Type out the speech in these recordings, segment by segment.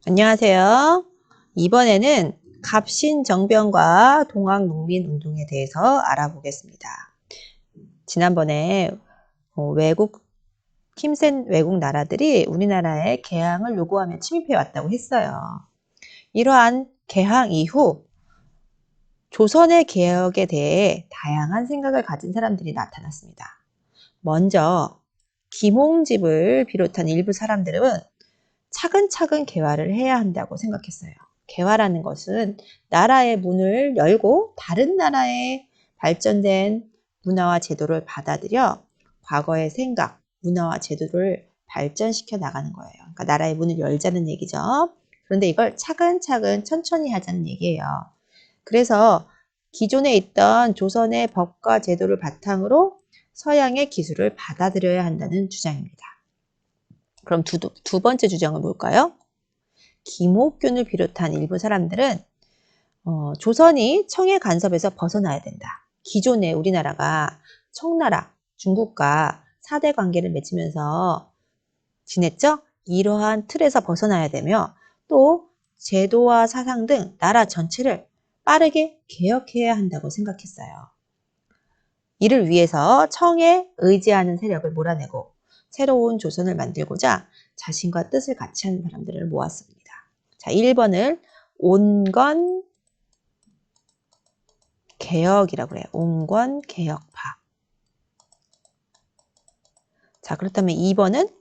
안녕하세요. 이번에는 갑신정변과 동학농민운동에 대해서 알아보겠습니다. 지난번에 힘센 외국 나라들이 우리나라에 개항을 요구하며 침입해 왔다고 했어요. 이러한 개항 이후 조선의 개혁에 대해 다양한 생각을 가진 사람들이 나타났습니다. 먼저 김홍집을 비롯한 일부 사람들은 차근차근 개화를 해야 한다고 생각했어요. 개화라는 것은 나라의 문을 열고 다른 나라의 발전된 문화와 제도를 받아들여 과거의 생각, 문화와 제도를 발전시켜 나가는 거예요. 그러니까 나라의 문을 열자는 얘기죠. 그런데 이걸 차근차근 천천히 하자는 얘기예요. 그래서 기존에 있던 조선의 법과 제도를 바탕으로 서양의 기술을 받아들여야 한다는 주장입니다. 그럼 두 번째 주장은 뭘까요? 김옥균을 비롯한 일부 사람들은 조선이 청의 간섭에서 벗어나야 된다. 기존에 우리나라가 청나라, 중국과 4대 관계를 맺으면서 지냈죠? 이러한 틀에서 벗어나야 되며 또 제도와 사상 등 나라 전체를 빠르게 개혁해야 한다고 생각했어요. 이를 위해서 청에 의지하는 세력을 몰아내고 새로운 조선을 만들고자 자신과 뜻을 같이 하는 사람들을 모았습니다. 자, 1번을 온건 개혁이라고 해요. 온건 개혁파. 자, 그렇다면 2번은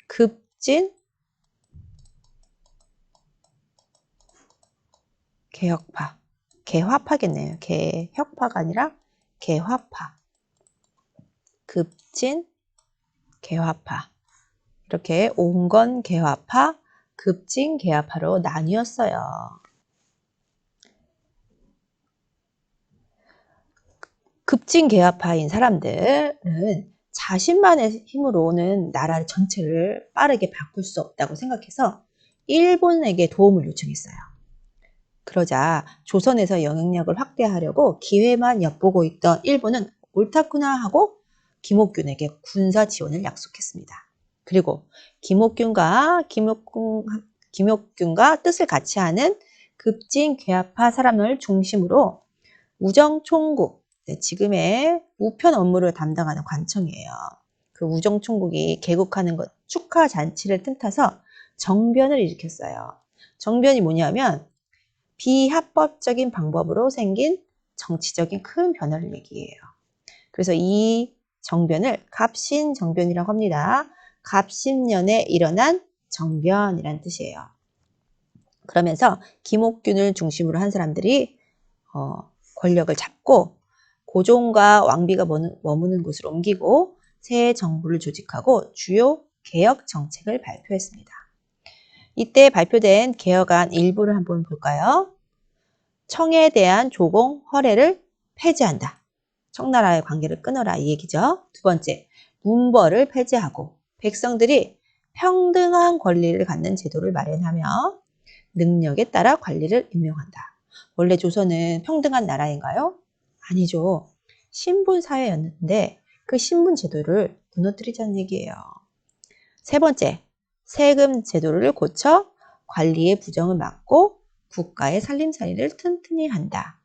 급진 개혁파. 개화파겠네요. 개혁파가 아니라 개화파. 급진 개화파. 이렇게 온건 개화파, 급진 개화파로 나뉘었어요. 급진 개화파인 사람들은 자신만의 힘으로는 나라 전체를 빠르게 바꿀 수 없다고 생각해서 일본에게 도움을 요청했어요. 그러자 조선에서 영향력을 확대하려고 기회만 엿보고 있던 일본은 옳다구나 하고 김옥균에게 군사 지원을 약속했습니다. 그리고 김옥균과 뜻을 같이 하는 급진 개화파 사람을 중심으로 우정총국, 지금의 우편 업무를 담당하는 관청이에요. 그 우정총국이 개국하는 것 축하 잔치를 틈타서 정변을 일으켰어요. 정변이 뭐냐면 비합법적인 방법으로 생긴 정치적인 큰 변화를 얘기해요. 그래서 이 정변을 갑신정변이라고 합니다. 갑신년에 일어난 정변이란 뜻이에요. 그러면서 김옥균을 중심으로 한 사람들이 권력을 잡고 고종과 왕비가 머무는 곳을 옮기고 새 정부를 조직하고 주요 개혁 정책을 발표했습니다. 이때 발표된 개혁안 일부를 한번 볼까요? 청에 대한 조공, 허례를 폐지한다. 청나라의 관계를 끊어라 이 얘기죠. 두 번째, 문벌을 폐지하고 백성들이 평등한 권리를 갖는 제도를 마련하며 능력에 따라 관리를 임명한다. 원래 조선은 평등한 나라인가요? 아니죠. 신분사회였는데 그 신분 제도를 무너뜨리자는 얘기예요. 세 번째, 세금 제도를 고쳐 관리의 부정을 막고 국가의 살림살이를 튼튼히 한다.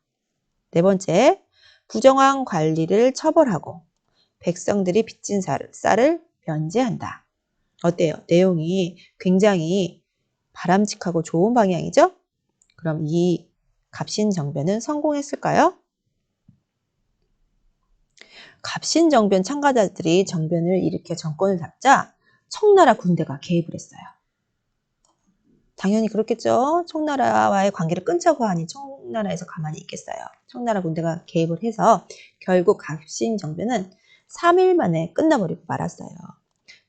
네 번째, 부정한 관리를 처벌하고 백성들이 빚진 쌀을 면제한다. 어때요? 내용이 굉장히 바람직하고 좋은 방향이죠? 그럼 이 갑신정변은 성공했을까요? 갑신정변 참가자들이 정변을 일으켜 정권을 잡자 청나라 군대가 개입을 했어요. 당연히 그렇겠죠. 청나라와의 관계를 끊자고 하니 청나라에서 가만히 있겠어요. 청나라 군대가 개입을 해서 결국 갑신정변은 3일 만에 끝나버리고 말았어요.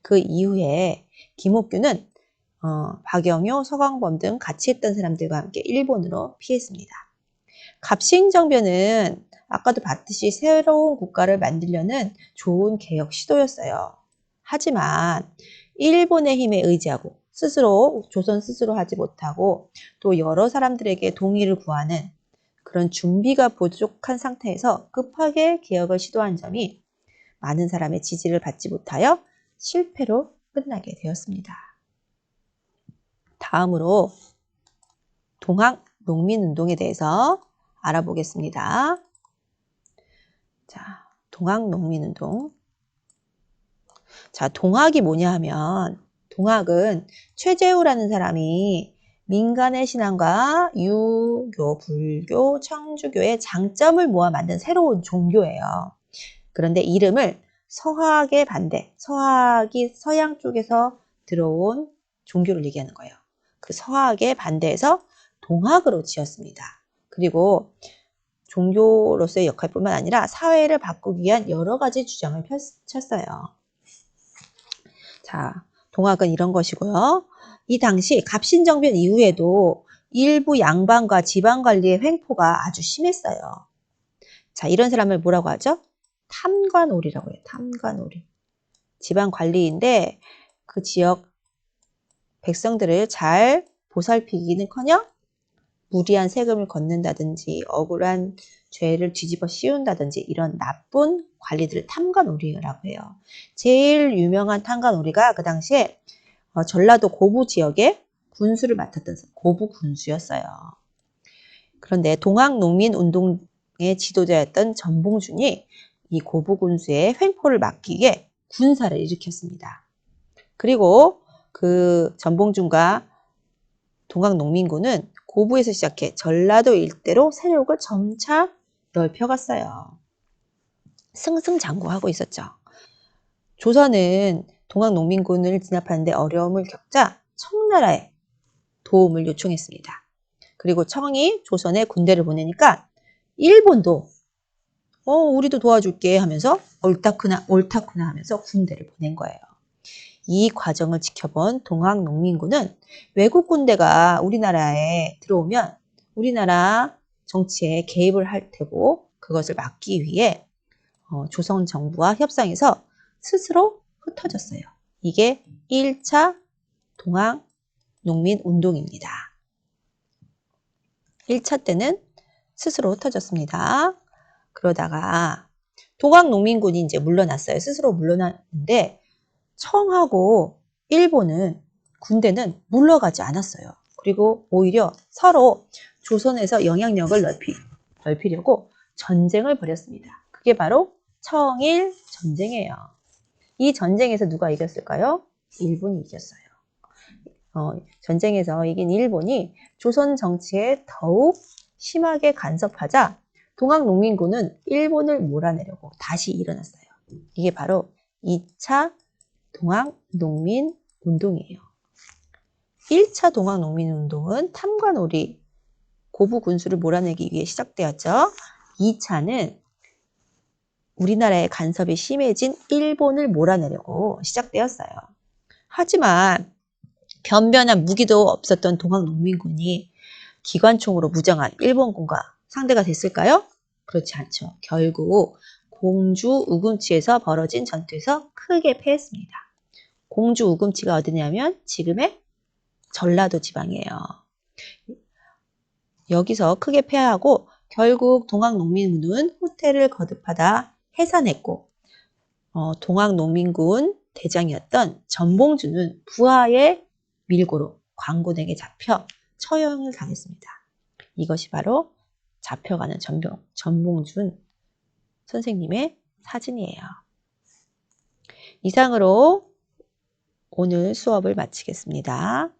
그 이후에 김옥균은 박영효, 서광범 등 같이 했던 사람들과 함께 일본으로 피했습니다. 갑신정변은 아까도 봤듯이 새로운 국가를 만들려는 좋은 개혁 시도였어요. 하지만 일본의 힘에 의지하고 조선 스스로 하지 못하고 또 여러 사람들에게 동의를 구하는 그런 준비가 부족한 상태에서 급하게 개혁을 시도한 점이 많은 사람의 지지를 받지 못하여 실패로 끝나게 되었습니다. 다음으로 동학 농민운동에 대해서 알아보겠습니다. 자, 동학 농민운동. 자, 동학이 뭐냐 하면 동학은 최재우라는 사람이 민간의 신앙과 유교, 불교, 천주교의 장점을 모아 만든 새로운 종교예요. 그런데 이름을 서학의 반대, 서학이 서양 쪽에서 들어온 종교를 얘기하는 거예요. 그 서학의 반대에서 동학으로 지었습니다. 그리고 종교로서의 역할뿐만 아니라 사회를 바꾸기 위한 여러 가지 주장을 펼쳤어요. 자, 동학은 이런 것이고요. 이 당시 갑신정변 이후에도 일부 양반과 지방관리의 횡포가 아주 심했어요. 자, 이런 사람을 뭐라고 하죠? 탐관오리라고 해요. 탐관오리. 지방관리인데 그 지역 백성들을 잘 보살피기는커녕 무리한 세금을 걷는다든지 억울한 죄를 뒤집어 씌운다든지 이런 나쁜 관리들을 탐관오리라고 해요. 제일 유명한 탐관오리가 그 당시에 전라도 고부 지역에 군수를 맡았던 고부 군수였어요. 그런데 동학농민운동의 지도자였던 전봉준이 이 고부 군수의 횡포를 막기 위해 군사를 일으켰습니다. 그리고 그 전봉준과 동학농민군은 고부에서 시작해 전라도 일대로 세력을 점차 넓혀갔어요. 승승장구하고 있었죠. 조선은 동학농민군을 진압하는데 어려움을 겪자 청나라에 도움을 요청했습니다. 그리고 청이 조선에 군대를 보내니까 일본도 우리도 도와줄게 하면서 옳다구나 하면서 군대를 보낸 거예요. 이 과정을 지켜본 동학농민군은 외국 군대가 우리나라에 들어오면 우리나라 정치에 개입을 할 테고 그것을 막기 위해 조선 정부와 협상해서 스스로 흩어졌어요. 이게 1차 동학농민운동입니다. 1차 때는 스스로 흩어졌습니다. 그러다가 동학농민군이 이제 물러났어요. 스스로 물러났는데 청하고 일본은 군대는 물러가지 않았어요. 그리고 오히려 서로 조선에서 영향력을 넓히려고 전쟁을 벌였습니다. 그게 바로 청일 전쟁이에요. 이 전쟁에서 누가 이겼을까요? 일본이 이겼어요. 전쟁에서 이긴 일본이 조선 정치에 더욱 심하게 간섭하자 동학농민군은 일본을 몰아내려고 다시 일어났어요. 이게 바로 2차 동학농민운동이에요. 1차 동학농민운동은 탐관오리 고부 군수를 몰아내기 위해 시작되었죠. 2차는 우리나라의 간섭이 심해진 일본을 몰아내려고 시작되었어요. 하지만 변변한 무기도 없었던 동학농민군이 기관총으로 무장한 일본군과 상대가 됐을까요? 그렇지 않죠. 결국 공주 우금치에서 벌어진 전투에서 크게 패했습니다. 공주 우금치가 어디냐면 지금의 전라도 지방이에요. 여기서 크게 패하고 결국 동학농민군은 후퇴를 거듭하다 해산했고 동학농민군 대장이었던 전봉준은 부하의 밀고로 광군에게 잡혀 처형을 당했습니다. 이것이 바로 잡혀가는 전봉준 선생님의 사진이에요. 이상으로 오늘 수업을 마치겠습니다.